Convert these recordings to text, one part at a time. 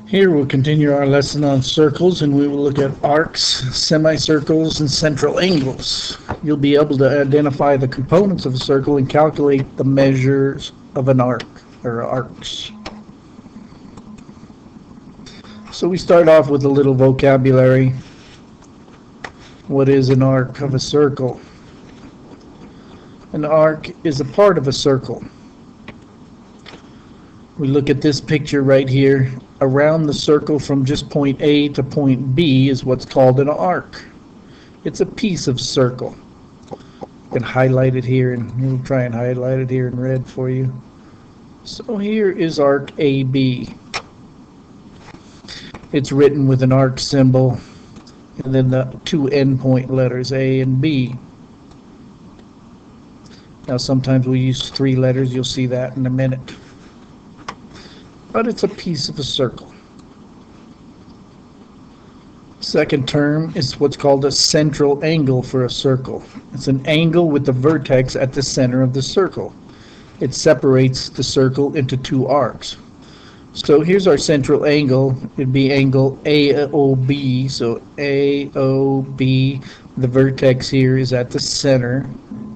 Here we'll continue our lesson on circles, and we will look at arcs, semicircles, and central angles. You'll be able to identify the components of a circle and calculate the measures of an arc, or arcs. So we start off with a little vocabulary. What is an arc of a circle? An arc is a part of a circle. We look at this picture right here. Around the circle from just point A to point B is what's called an arc. It's a piece of circle. You can highlight it here, and we'll try and highlight it here in red for you. So here is arc AB. It's written with an arc symbol and then the two endpoint letters A and B. Now sometimes we use three letters. You'll see that in a minute. But it's a piece of a circle. Second term is what's called a central angle for a circle. It's an angle with the vertex at the center of the circle. It separates the circle into two arcs. So here's our central angle. It'd be angle AOB. So AOB, the vertex here is at the center.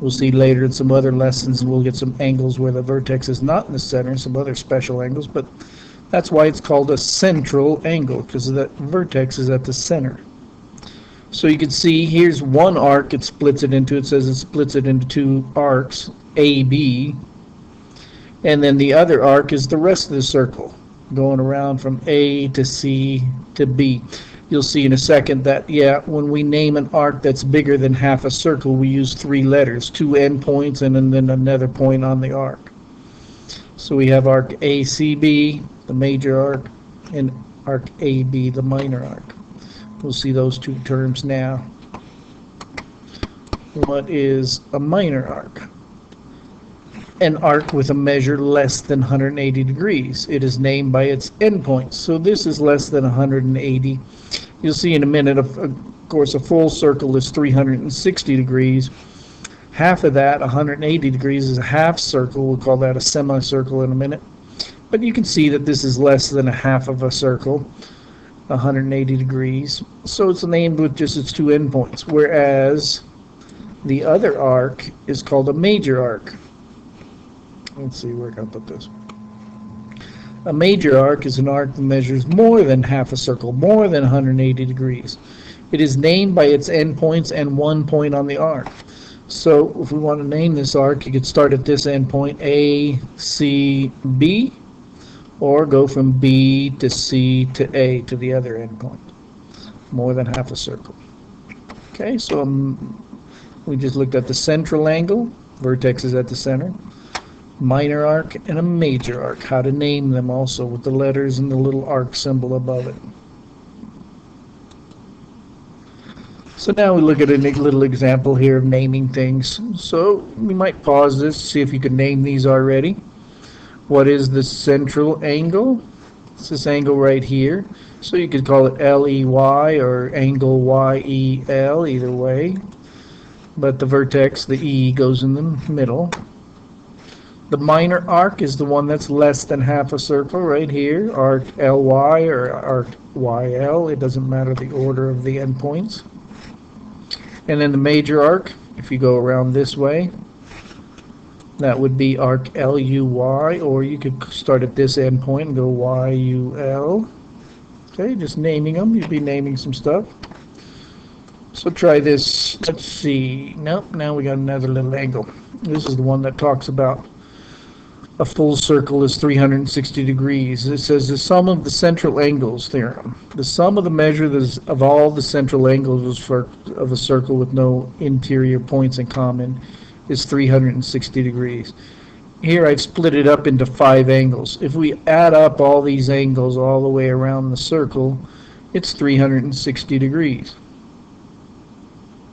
We'll see later in some other lessons we'll get some angles where the vertex is not in the center, some other special angles, but that's why it's called a central angle, because the vertex is at the center. So you can see here's one arc. It splits it into, it says it splits it into two arcs, AB, and then the other arc is the rest of the circle, going around from A to C to B. You'll see in a second that, yeah, when we name an arc that's bigger than half a circle, we use three letters, two endpoints, and then another point on the arc. So we have arc ACB, the major arc, and arc AB, the minor arc. We'll see those two terms now. What is a minor arc? An arc with a measure less than 180 degrees. It is named by its endpoints. So this is less than 180. You'll see in a minute, of course, a full circle is 360 degrees. Half of that, 180 degrees, is a half circle. We'll call that a semicircle in a minute. But you can see that this is less than a half of a circle, 180 degrees. So it's named with just its two endpoints, whereas the other arc is called a major arc. Let's see where can I put this. A major arc is an arc that measures more than half a circle, more than 180 degrees. It is named by its endpoints and one point on the arc. So if we want to name this arc, you could start at this endpoint, A, C, B, or go from B to C to A to the other endpoint. More than half a circle. Okay, so we just looked at the central angle, vertex is at the center, minor arc, and a major arc. How to name them also with the letters and the little arc symbol above it. So now we look at a little example here of naming things. So we might pause this, see if you can name these already. What is the central angle? It's this angle right here. So you could call it LEY or angle YEL, either way. But the vertex, the E, goes in the middle. The minor arc is the one that's less than half a circle right here, arc LY or arc YL. It doesn't matter the order of the endpoints. And then the major arc, if you go around this way, that would be arc LUY, or you could start at this endpoint and go YUL. Okay, just naming them. You'd be naming some stuff. So try this. Let's see. Nope, now we got another little angle. This is the one that talks about a full circle is 360 degrees. It says the sum of the central angles theorem. The sum of the measures of all the central angles of a circle with no interior points in common is 360 degrees. Here I've split it up into 5 angles. If we add up all these angles all the way around the circle, it's 360 degrees.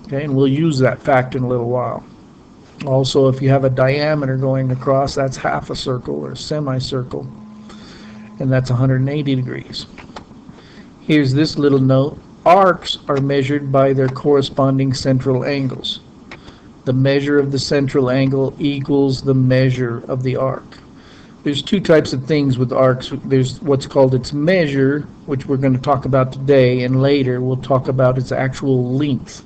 Okay, and we'll use that fact in a little while. Also, if you have a diameter going across, that's half a circle or a semicircle, and that's 180 degrees. Here's this little note. Arcs are measured by their corresponding central angles. The measure of the central angle equals the measure of the arc. there's two types of things with arcs. There's what's called its measure, which we're going to talk about today, and later we'll talk about its actual length.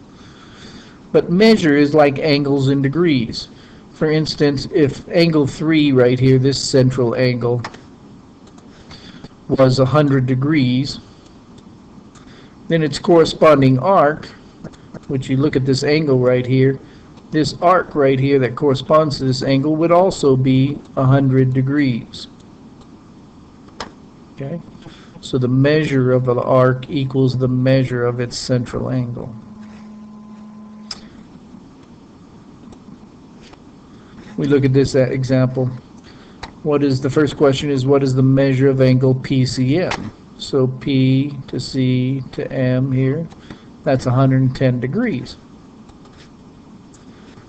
But measure is like angles in degrees. For instance, if angle 3 right here, this central angle, was 100 degrees, then its corresponding arc, which you look at this angle right here, this arc right here that corresponds to this angle would also be 100 degrees. Okay? So the measure of an arc equals the measure of its central angle. We look at this example. What is the first question is, what is the measure of angle PCM? So P to C to M here, that's 110 degrees.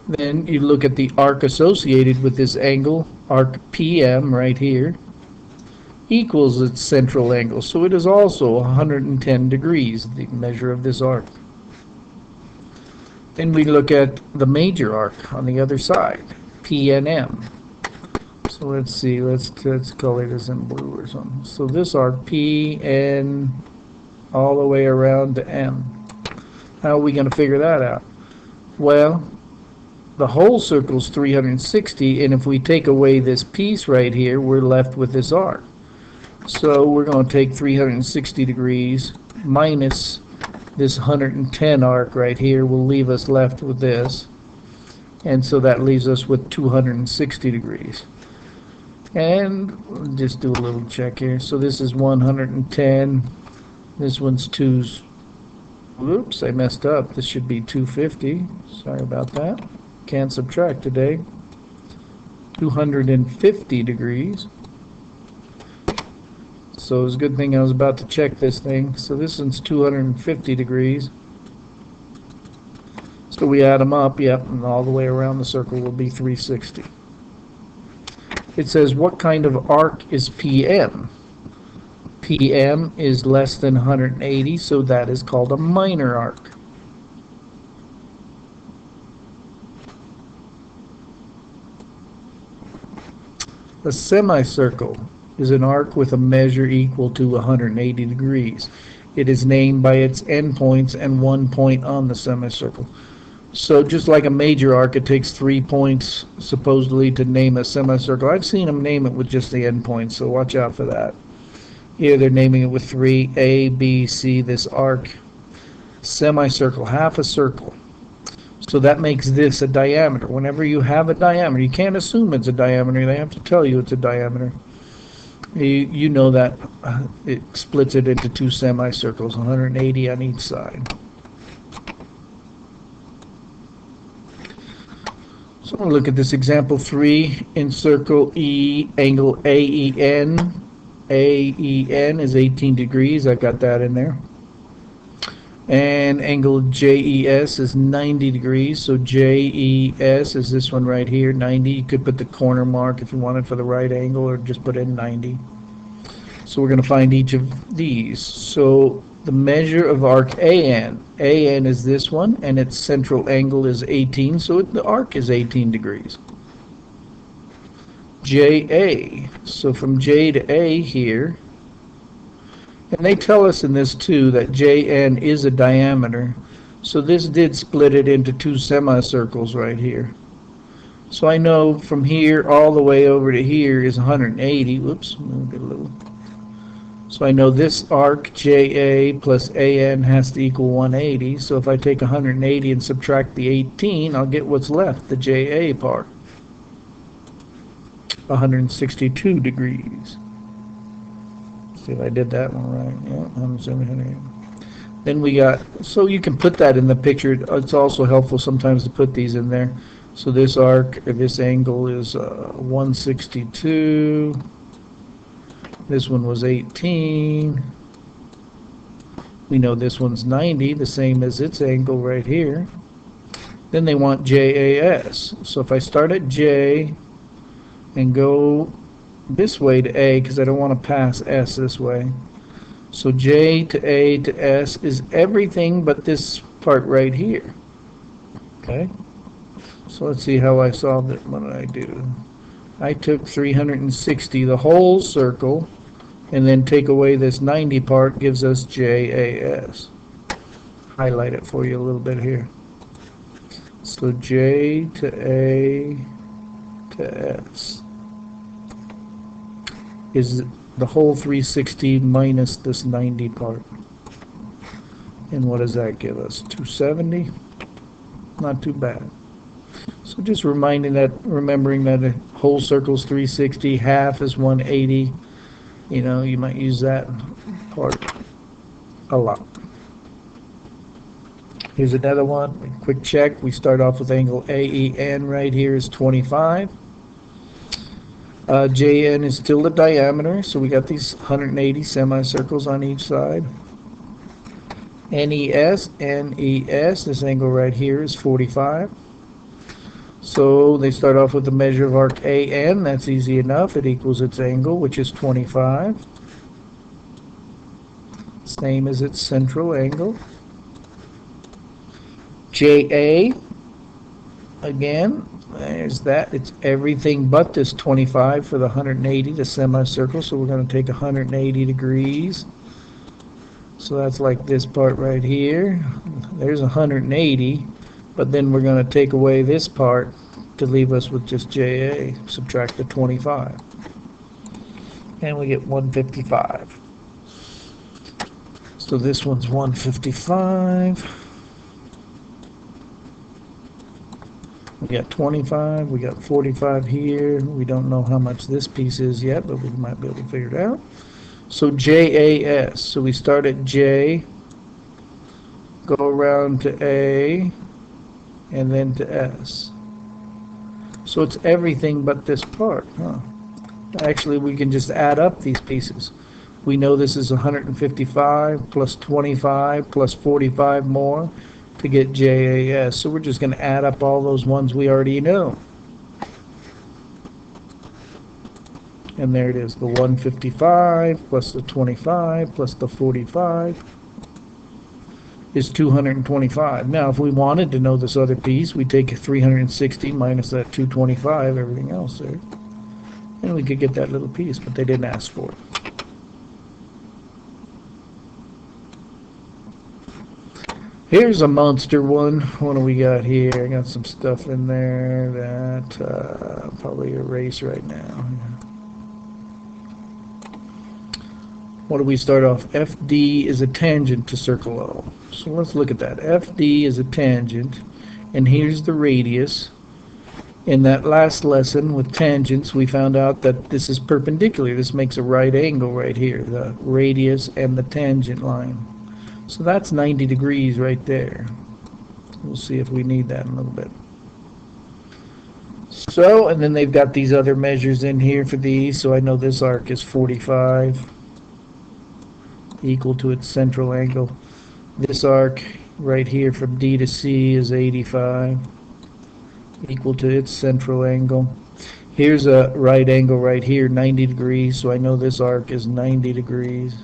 Then you look at the arc associated with this angle, arc PM right here, equals its central angle. So it is also 110 degrees, the measure of this arc. Then we look at the major arc on the other side, P and M. So let's see, let's color this in blue or something. So this arc, P, N, all the way around to M. How are we going to figure that out? Well, the whole circle is 360, and if we take away this piece right here, we're left with this arc. So we're going to take 360 degrees minus this 110 arc right here will leave us left with this. And so that leaves us with 260 degrees. And we'll just do a little check here. So this is 110. This one's 2. Oops, I messed up. This should be 250. Sorry about that. Can't subtract today. 250 degrees. So it's a good thing I was about to check this thing. So this one's 250 degrees. So we add them up, yep, and all the way around the circle will be 360. It says, what kind of arc is PM? PM is less than 180, so that is called a minor arc. A semicircle is an arc with a measure equal to 180 degrees. It is named by its endpoints and 1 point on the semicircle. So just like a major arc, it takes 3 points supposedly to name a semicircle. I've seen them name it with just the endpoints, so watch out for that. Here they're naming it with 3, A, B, C, this arc. Semicircle, half a circle. So that makes this a diameter. Whenever you have a diameter, you can't assume it's a diameter. They have to tell you it's a diameter. You know that it splits it into 2 semicircles, 180 on each side. So we'll look at this example 3. Encircle E, angle AEN. AEN is 18 degrees. I've got that in there. And angle JES is 90 degrees. So JES is this one right here, 90. You could put the corner mark if you wanted for the right angle, or just put in 90. So we're going to find each of these. So the measure of arc AN. AN is this one, and its central angle is 18, so the arc is 18 degrees. JA, so from J to A here, and they tell us in this too that JN is a diameter, so this did split it into 2 semicircles right here. So I know from here all the way over to here is 180. Whoops, moved it a little. So I know this arc JA plus AN has to equal 180. So if I take 180 and subtract the 18, I'll get what's left, the JA part. 162 degrees. See if I did that one right. Yeah, 170. Then we got, so you can put that in the picture. It's also helpful sometimes to put these in there. So this arc, this angle is 162. This one was 18. We know this one's 90, the same as its angle right here. Then they want JAS. So if I start at J and go this way to A, because I don't want to pass S this way. So J to A to S is everything but this part right here. Okay? So let's see how I solved it. What did I do? I took 360, the whole circle, and then take away this 90 part gives us JAS. Highlight it for you a little bit here. So J to A to S is the whole 360 minus this 90 part. And what does that give us? 270? Not too bad. So just remembering that a whole circle's 360, half is 180. You know, you might use that part a lot. Here's another one. Quick check. We start off with angle AEN right here is 25. JN is still the diameter, so we got these 180 semicircles on each side. NES, this angle right here is 45. So they start off with the measure of arc AN. That's easy enough. It equals its angle, which is 25. Same as its central angle. JA, again, there's that. It's everything but this 25 for the 180, the semicircle. So we're going to take 180 degrees. So that's like this part right here. There's 180, but then we're going to take away this part to leave us with just JA. Subtract the 25. And we get 155. So this one's 155. We got 25, we got 45 here. We don't know how much this piece is yet, but we might be able to figure it out. So JAS, so we start at J, go around to A, and then to S. So it's everything but this part, huh? Actually, we can just add up these pieces. We know this is 155 plus 25 plus 45 more to get JAS. So we're just going to add up all those ones we already know. And there it is, the 155 plus the 25 plus the 45 is 225. Now, if we wanted to know this other piece, we take 360 minus that 225, everything else there, and we could get that little piece, but they didn't ask for it. Here's a monster one. What do we got here? I got some stuff in there that I'll probably erase right now. What do we start off? FD is a tangent to circle O. So let's look at that. FD is a tangent, and here's the radius. In that last lesson with tangents, we found out that this is perpendicular. This makes a right angle right here, the radius and the tangent line. So that's 90 degrees right there. We'll see if we need that in a little bit. So, and then they've got these other measures in here for these. So I know this arc is 45, equal to its central angle. This arc right here from D to C is 85, equal to its central angle. Here's a right angle right here, 90 degrees. So I know this arc is 90 degrees.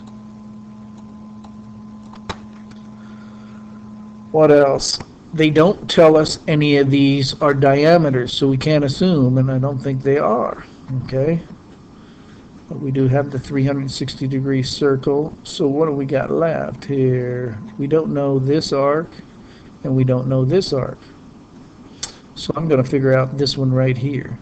What else? They don't tell us any of these are diameters, so we can't assume, and I don't think they are. Okay? But we do have the 360 degree circle. So what do we got left here? We don't know this arc, and we don't know this arc. So I'm going to figure out this one right here.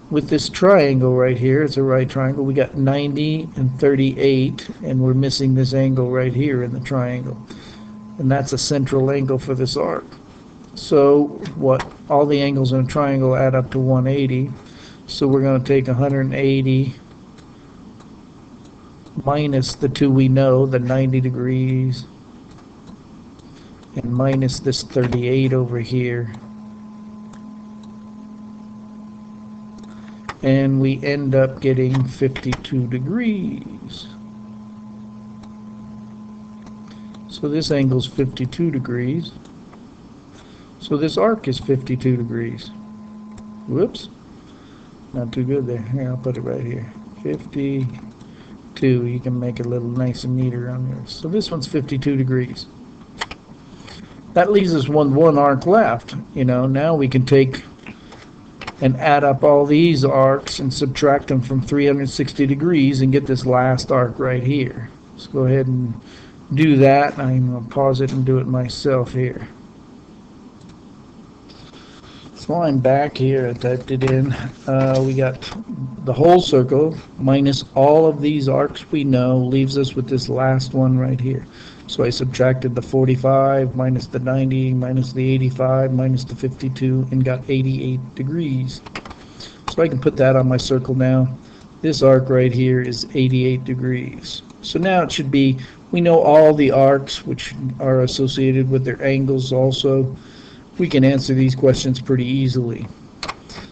With this triangle right here, it's a right triangle, we got 90 and 38, and we're missing this angle right here in the triangle. And that's a central angle for this arc. So what? All the angles in a triangle add up to 180. So we're going to take 180 minus the two we know, the 90 degrees, and minus this 38 over here. And we end up getting 52 degrees. So this angle is 52 degrees. So this arc is 52 degrees. Whoops. Not too good there. Here, I'll put it right here. 52. You can make it a little nice and neat around here. So this one's 52 degrees. That leaves us one arc left. You know, now we can take and add up all these arcs and subtract them from 360 degrees and get this last arc right here. Let's go ahead and do that. I'm going to pause it and do it myself here. So I'm back here, I typed it in. We got the whole circle minus all of these arcs we know leaves us with this last one right here. So I subtracted the 45 minus the 90 minus the 85 minus the 52 and got 88 degrees. So I can put that on my circle now. This arc right here is 88 degrees. So now it should be, we know all the arcs which are associated with their angles also. We can answer these questions pretty easily.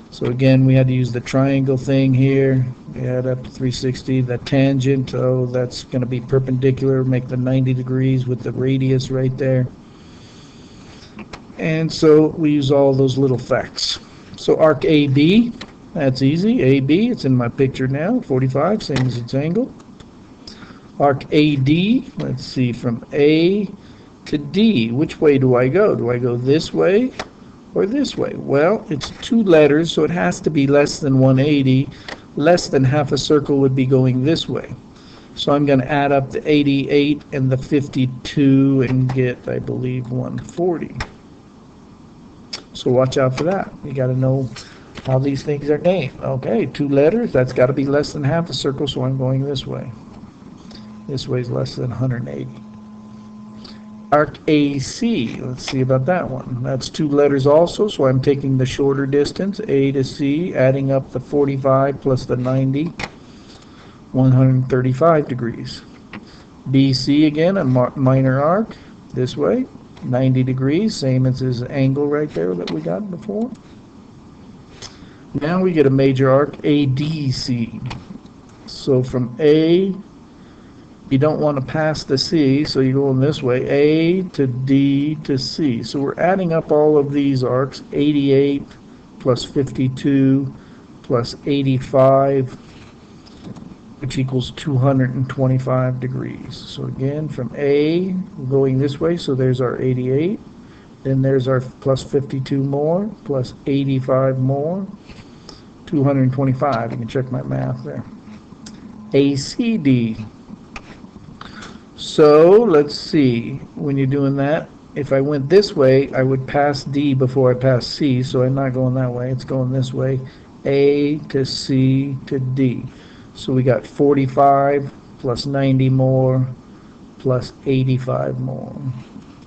So again, we had to use the triangle thing here. We add up to 360. The tangent, oh, that's going to be perpendicular, make the 90 degrees with the radius right there. And so we use all those little facts. So arc AB, that's easy. AB, it's in my picture now, 45, same as its angle. Arc AD, let's see, from A to D, which way do I go? Do I go this way or this way? Well, it's two letters, so it has to be less than 180. Less than half a circle would be going this way. So I'm going to add up the 88 and the 52 and get, I believe, 140. So watch out for that. You got to know how these things are named. Okay, two letters, that's got to be less than half a circle, so I'm going this way. This way is less than 180. Arc AC, let's see about that one. That's two letters also, so I'm taking the shorter distance, A to C, adding up the 45 plus the 90, 135 degrees. BC again, a minor arc, this way, 90 degrees, same as his angle right there that we got before. Now we get a major arc, ADC. So from A, you don't want to pass the C, so you're going this way, A to D to C. So we're adding up all of these arcs, 88 plus 52 plus 85, which equals 225 degrees. So again, from A, going this way, so there's our 88. Then there's our plus 52 more, plus 85 more, 225. You can check my math there. ACD. So let's see, when you're doing that, if I went this way, I would pass D before I pass C, so I'm not going that way, it's going this way, A to C to D. So we got 45 plus 90 more plus 85 more.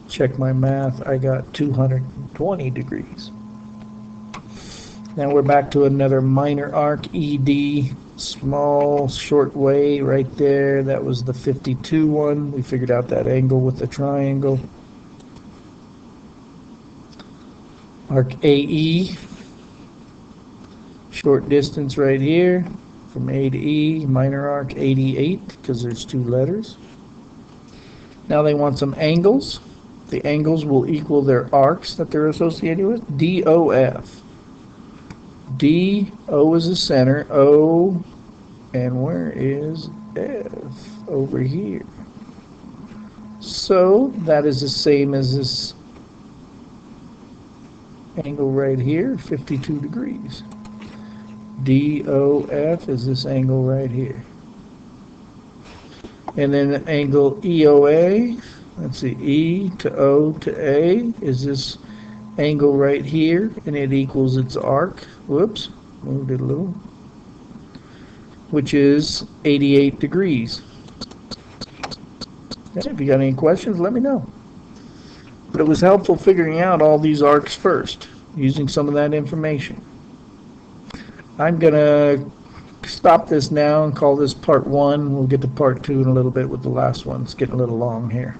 Check my math, I got 220 degrees. Now we're back to another minor arc, ED. Small short way right there, that was the 52 one. We figured out that angle with the triangle. Arc AE, short distance right here from A to E, minor arc 88 because there's two letters. Now they want some angles. The angles will equal their arcs that they're associated with. DOF. D, O is the center, O, and where is F? Over here. So that is the same as this angle right here, 52 degrees. DOF is this angle right here. And then angle EOA, let's see, E to O to A is this angle right here, and it equals its arc. Whoops, moved it a little. Which is 88 degrees. Okay, if you got any questions, let me know. But it was helpful figuring out all these arcs first, using some of that information. I'm going to stop this now and call this part 1. We'll get to part 2 in a little bit with the last one. It's getting a little long here.